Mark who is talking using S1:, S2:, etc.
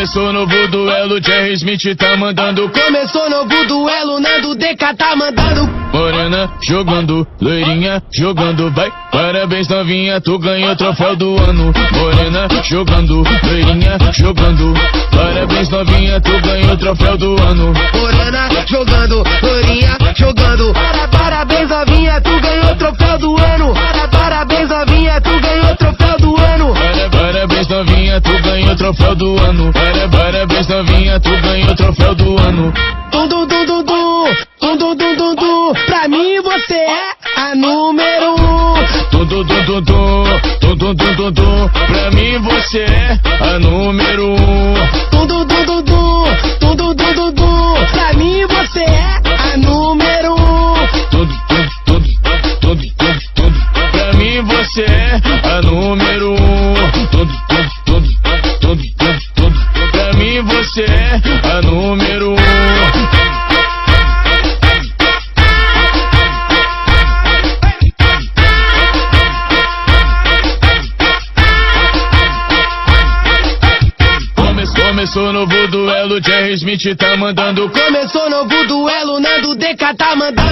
S1: Começou novo duelo, Jerry Smith tá mandando.
S2: Começou novo duelo, Nando DK tá mandando.
S1: Morena jogando, loirinha jogando, vai. Parabéns novinha, tu ganhou o troféu do ano. Morena jogando, loirinha jogando. Parabéns novinha, tu ganhou o troféu do ano.
S2: Morena jogando, loirinha jogando. Parabéns novinha, tu ganhou o troféu do ano. Parabéns novinha, tu ganhou o troféu do ano.
S1: Parabéns novinha, tu ganhou o troféu do ano. Parabéns novinha, tu ganhou o troféu do ano.
S2: Dum dum dum dum dum, dum dum dum dum dum. Pra mim você é a número 1.
S1: Dum dum dum dum dum, dum dum dum dum. Pra mim você é a número 1.
S2: Dum dum dum dum dum, dum dum dum dum dum. Pra mim você é a número 1.
S1: Pra mim você é a número 1. Pra mim você é a número 1. Começou novo duelo, Jerry Smith tá mandando.
S2: Começou novo duelo, Nando DK tá mandando.